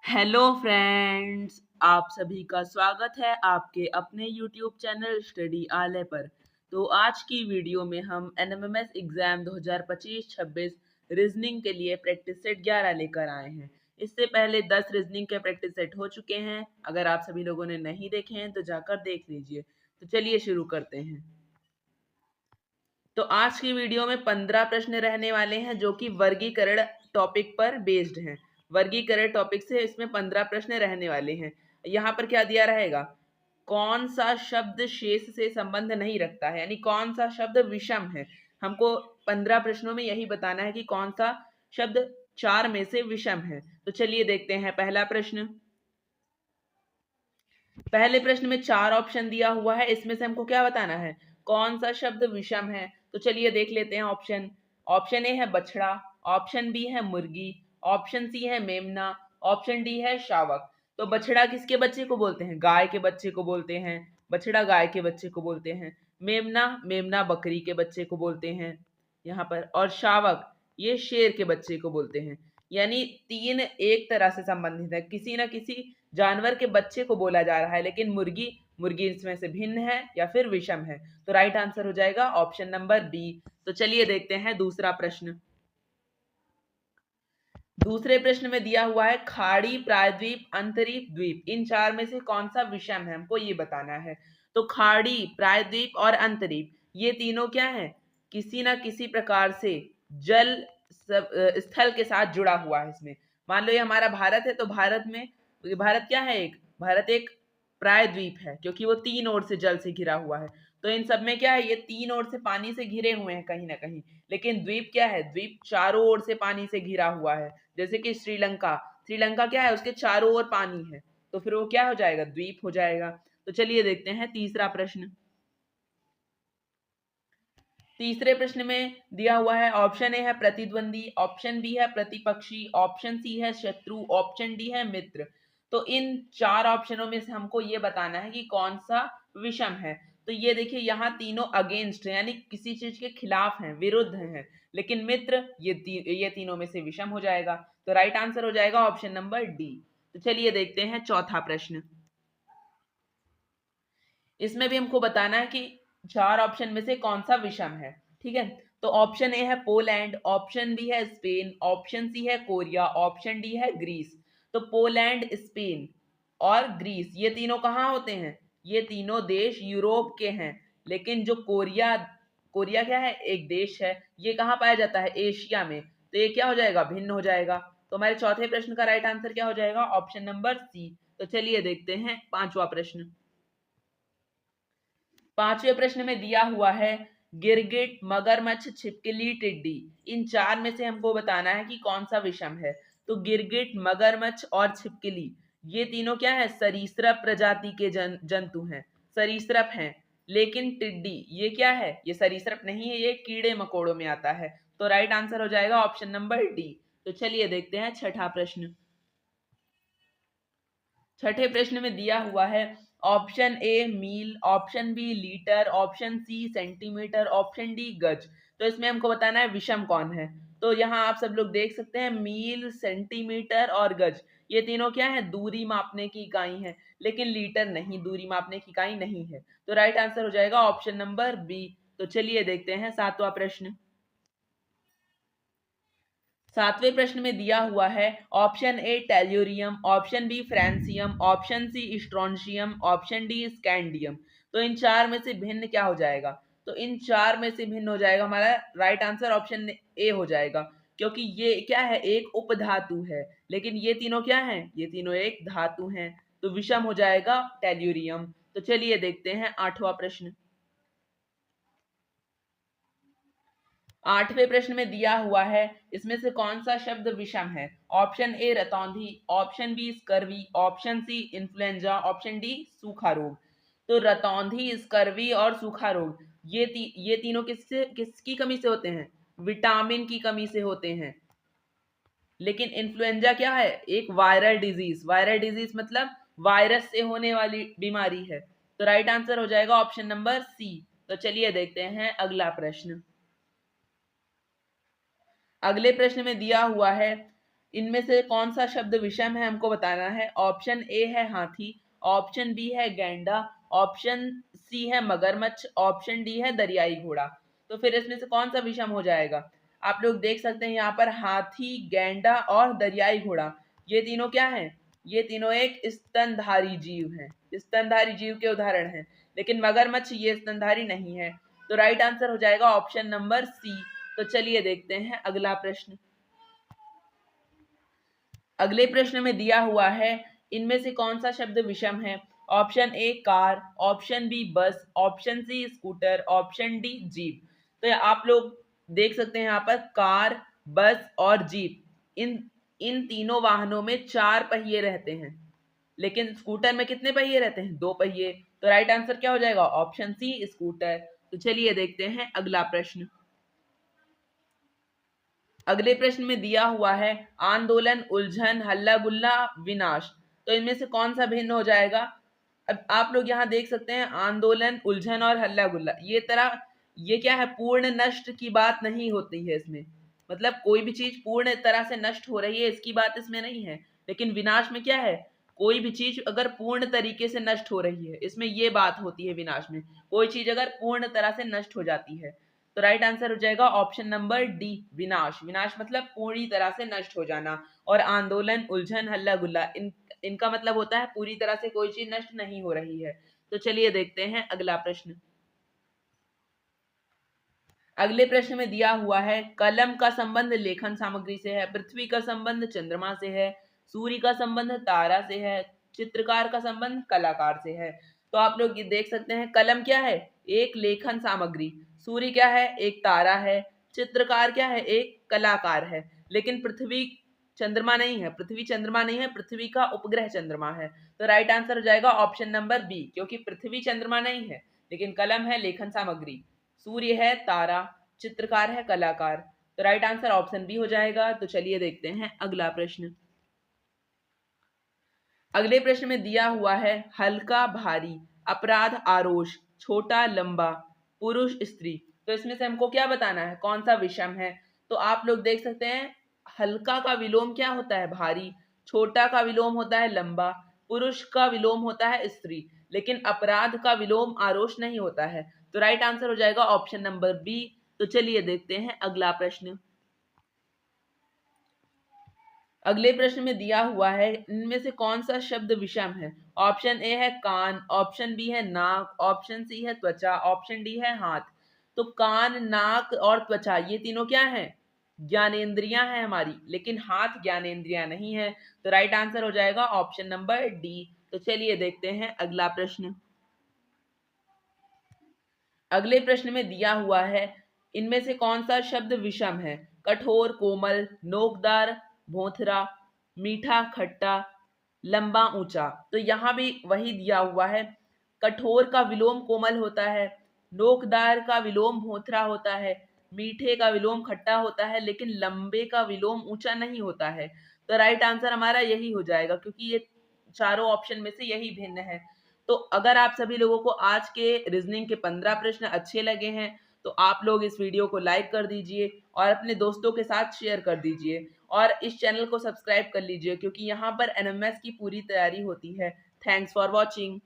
Hello friends, आप सभी का स्वागत है आपके अपने YouTube चैनल स्टडी आले पर। तो आज की वीडियो में हम एनएमएमएस एग्जाम 2025-26 रीजनिंग के लिए प्रैक्टिस सेट 11 लेकर आए हैं। इससे पहले 10 रीजनिंग के प्रैक्टिस सेट हो चुके हैं। अगर आप सभी लोगों ने नहीं देखे हैं तो जाकर देख लीजिए। तो चलिए शुरू करते हैं। तो आज की वीडियो में 15 प्रश्न रहने वाले हैं जो कि वर्गीकरण टॉपिक पर बेस्ड हैं। वर्गीकरण टॉपिक से इसमें 15 प्रश्न रहने वाले हैं। यहाँ पर क्या दिया रहेगा, कौन सा शब्द शेष से संबंध नहीं रखता है, यानी कौन सा शब्द विषम है। हमको 15 प्रश्नों में यही बताना है कि कौन सा शब्द 4 में से विषम है। तो चलिए देखते हैं पहला प्रश्न। पहले प्रश्न में 4 ऑप्शन दिया हुआ है, इसमें से हमको क्या बताना है, कौन सा शब्द विषम है। तो चलिए देख लेते हैं ऑप्शन। ऑप्शन ए है बछड़ा, ऑप्शन बी है मुर्गी, ऑप्शन सी है मेमना, ऑप्शन डी है शावक। तो बछड़ा किसके बच्चे को बोलते हैं, गाय के बच्चे को बोलते हैं। बछड़ा गाय के बच्चे को बोलते हैं। मेमना मेमना बकरी के बच्चे को बोलते हैं यहाँ पर। और शावक ये शेर के बच्चे को बोलते हैं। यानी तीन एक तरह से संबंधित है, किसी ना किसी जानवर के बच्चे को बोला जा रहा है, लेकिन मुर्गी मुर्गी इसमें से भिन्न है या फिर विषम है। तो राइट आंसर हो जाएगा ऑप्शन नंबर बी। तो चलिए देखते हैं दूसरा प्रश्न। दूसरे प्रश्न में दिया हुआ है खाड़ी, प्रायद्वीप, अंतरीप, द्वीप, इन चार में से कौन सा विषम है, हमको ये बताना है। तो खाड़ी, प्रायद्वीप और अंतरीप ये तीनों क्या है, किसी ना किसी प्रकार से जल स्थल के साथ जुड़ा हुआ है। इसमें मान लो ये हमारा भारत है, तो भारत क्या है, भारत एक प्रायद्वीप है क्योंकि वो तीन ओर से जल से घिरा हुआ है। तो इन सब में क्या है, ये तीन ओर से पानी से घिरे हुए हैं कहीं ना कहीं। लेकिन द्वीप क्या है, द्वीप चारों ओर से पानी से घिरा हुआ है। जैसे कि श्रीलंका, श्रीलंका क्या है, उसके चारों ओर पानी है, तो फिर वो क्या हो जाएगा, द्वीप हो जाएगा। तो चलिए देखते हैं तीसरा प्रश्न। तीसरे प्रश्न में दिया हुआ है ऑप्शन ए है प्रतिद्वंदी, ऑप्शन बी है प्रतिपक्षी, ऑप्शन सी है शत्रु, ऑप्शन डी है मित्र। तो इन चार ऑप्शनों में से हमको ये बताना है कि कौन सा विषम है। तो ये देखिए यहाँ तीनों अगेंस्ट है, यानी किसी चीज के खिलाफ हैं, विरुद्ध हैं। लेकिन मित्र ये तीनों में से विषम हो जाएगा। तो राइट आंसर हो जाएगा ऑप्शन नंबर डी। तो चलिए देखते हैं चौथा प्रश्न। इसमें भी हमको बताना है कि चार ऑप्शन में से कौन सा विषम है। ठीक है, तो ऑप्शन ए है पोलैंड, ऑप्शन बी है स्पेन, ऑप्शन सी है कोरिया, ऑप्शन डी है ग्रीस। तो पोलैंड, स्पेन और ग्रीस ये तीनों कहाँ होते हैं, ये तीनों देश यूरोप के हैं। लेकिन जो कोरिया, कोरिया क्या है, एक देश है, ये कहाँ पाया जाता है, एशिया में। तो ये क्या हो जाएगा, भिन्न हो जाएगा। तो हमारे चौथे प्रश्न का राइट आंसर क्या हो जाएगा, ऑप्शन नंबर सी। तो चलिए देखते हैं पांचवा प्रश्न। पांचवें प्रश्न में दिया हुआ है गिरगिट, मगरमच्छ, छिपकली, टिड्डी, इन चार में से हमको बताना है कि कौन सा विषम है। तो गिरगिट, मगरमच्छ और छिपकली ये तीनों क्या है, सरीसृप प्रजाति के जंतु हैं, सरीसृप हैं। लेकिन टिड्डी ये क्या है, ये सरीसृप नहीं है, ये कीड़े मकोड़ों में आता है। तो राइट आंसर हो जाएगा ऑप्शन नंबर डी। तो चलिए देखते हैं छठा प्रश्न। छठे प्रश्न में दिया हुआ है option A mile, option B litre, option C centimetre, option D गज। तो इसमें हमको बताना है विषम कौन है। तो यहाँ आप सब लोग देख सकते हैं मील, सेंटीमीटर और गज ये तीनों क्या है, दूरी मापने की इकाई है। लेकिन लीटर नहीं, दूरी मापने की इकाई नहीं है। तो राइट आंसर हो जाएगा ऑप्शन नंबर बी। तो चलिए देखते हैं सातवां प्रश्न। सातवें प्रश्न में दिया हुआ है option A tellurium, option B francium, option C strontium, option D scandium. तो इन चार में से भिन्न क्या हो जाएगा, तो इन चार में से भिन्न हो जाएगा हमारा राइट आंसर ऑप्शन ए हो जाएगा। क्योंकि ये क्या है, एक उपधातु है। लेकिन ये तीनों क्या हैं, ये तीनों एक धातु हैं। तो विषम हो जाएगा टेल्यूरियम। तो चलिए देखते हैं आठवां प्रश्न। आठवें प्रश्न में दिया हुआ है इसमें से कौन सा शब्द विषम है। ऑप्शन ए रतौंधी, option B scurvy, option C influenza, option D सूखा रोग। तो रतौंधी, स्कर्वी और सूखा रोग ये तीनों किसकी कमी से होते हैं, विटामिन की कमी से होते हैं। लेकिन इन्फ्लुएंजा क्या है, एक वायरल डिजीज, वायरल डिजीज मतलब वायरस से होने वाली बीमारी है। तो राइट आंसर हो जाएगा ऑप्शन नंबर सी। तो चलिए देखते हैं अगला प्रश्न। अगले प्रश्न में दिया हुआ है इनमें से कौन सा शब्द विषम है हमको बताना है। ऑप्शन ए है हाथी, ऑप्शन बी है गैंडा, ऑप्शन सी है मगरमच्छ, ऑप्शन डी है दरियाई घोड़ा। तो फिर इसमें से कौन सा विषम हो जाएगा। आप लोग देख सकते हैं यहाँ पर हाथी, गैंडा और दरियाई घोड़ा, ये तीनों क्या हैं, ये तीनों एक स्तनधारी जीव हैं, स्तनधारी जीव के उदाहरण हैं। लेकिन मगरमच्छ ये स्तनधारी नहीं है। तो राइट आंसर हो जाएगा ऑप्शन नंबर सी। तो चलिए देखते हैं अगला प्रश्न। अगले प्रश्न में दिया हुआ है इनमें से कौन सा शब्द विषम है। Option A car, option B bus, option C scooter, option D jeep. तो आप लोग देख सकते हैं यहाँ पर कार, बस और जीप, इन इन तीनों वाहनों में 4 पहिए रहते हैं, लेकिन स्कूटर में कितने पहिए रहते हैं, 2 पहिए। तो राइट आंसर क्या हो जाएगा, ऑप्शन सी स्कूटर। तो चलिए देखते हैं अगला प्रश्न। अगले प्रश्न में दिया हुआ है आंदोलन, उलझन, हल्ला गुल्ला, विनाश। तो इनमें से कौन सा भिन्न हो जाएगा। अब आप लोग यहाँ देख सकते हैं आंदोलन, उलझन और हल्ला गुल्ला, ये क्या है, पूर्ण नष्ट की बात नहीं होती है इसमें। मतलब कोई भी चीज पूर्ण तरह से नष्ट हो रही है इसकी बात इसमें नहीं है। लेकिन विनाश में क्या है, कोई भी चीज अगर पूर्ण तरीके से नष्ट हो रही है, इसमें ये बात होती है विनाश में, कोई चीज अगर पूर्ण तरह से नष्ट हो जाती है। तो राइट आंसर हो जाएगा ऑप्शन नंबर डी विनाश। विनाश मतलब पूरी तरह से नष्ट हो जाना, और आंदोलन, उलझन, हल्ला गुल्ला, इनका मतलब होता है पूरी तरह से कोई चीज नष्ट नहीं हो रही है। तो चलिए देखते हैं अगला प्रश्न। अगले प्रश्न में दिया हुआ है कलम का संबंध लेखन सामग्री से है, पृथ्वी का संबंध चंद्रमा से है, सूर्य का संबंध तारा से है, चित्रकार का संबंध कलाकार से है। तो आप लोग ये देख सकते हैं कलम क्या है, एक लेखन सामग्री, सूर्य क्या है, एक तारा है, चित्रकार क्या है, एक कलाकार है। लेकिन पृथ्वी चंद्रमा नहीं है, पृथ्वी चंद्रमा नहीं है, पृथ्वी का उपग्रह चंद्रमा है। तो राइट आंसर हो जाएगा ऑप्शन नंबर बी, क्योंकि पृथ्वी चंद्रमा नहीं है लेकिन कलम है लेखन सामग्री, सूर्य है तारा, चित्रकार है कलाकार। तो राइट आंसर ऑप्शन बी हो जाएगा। तो चलिए देखते हैं अगला प्रश्न। अगले प्रश्न में दिया हुआ है हल्का भारी, अपराध आरोष, छोटा लंबा, पुरुष स्त्री। तो इसमें से हमको क्या बताना है, कौन सा विषम है। तो आप लोग देख सकते हैं हल्का का विलोम क्या होता है, भारी, छोटा का विलोम होता है लंबा, पुरुष का विलोम होता है स्त्री, लेकिन अपराध का विलोम आरोष नहीं होता है। तो राइट आंसर हो जाएगा ऑप्शन नंबर बी। तो चलिए देखते हैं अगला प्रश्न। अगले प्रश्न में दिया हुआ है इनमें से कौन सा शब्द विषम है। ऑप्शन ए है कान, ऑप्शन बी है नाक, ऑप्शन सी है त्वचा, ऑप्शन डी है हाथ। तो कान, नाक और त्वचा ये तीनों क्या हैं, ज्ञानेंद्रियां हैं हमारी, लेकिन हाथ ज्ञानेंद्रियां नहीं है। तो राइट आंसर हो जाएगा ऑप्शन नंबर डी। तो चलिए देखते हैं अगला प्रश्न। अगले प्रश्न में दिया हुआ है इनमें से कौन सा शब्द विषम है। कठोर, कोमल, नोकदार, भोथरा, मीठा, खट्टा, लंबा, ऊंचा। तो यहाँ भी वही दिया हुआ है, कठोर का विलोम कोमल होता है, नोकदार का विलोम भोथरा होता है, मीठे का विलोम खट्टा होता है, लेकिन लंबे का विलोम ऊंचा नहीं होता है। तो राइट आंसर हमारा यही हो जाएगा, क्योंकि ये चारों ऑप्शन में से यही भिन्न है। तो अगर आप सभी लोगों को आज के रीजनिंग के 15 प्रश्न अच्छे लगे हैं तो आप लोग इस वीडियो को लाइक कर दीजिए और अपने दोस्तों के साथ शेयर कर दीजिए, और इस चैनल को सब्सक्राइब कर लीजिए, क्योंकि यहाँ पर एनएमएस की पूरी तैयारी होती है। Thanks for watching.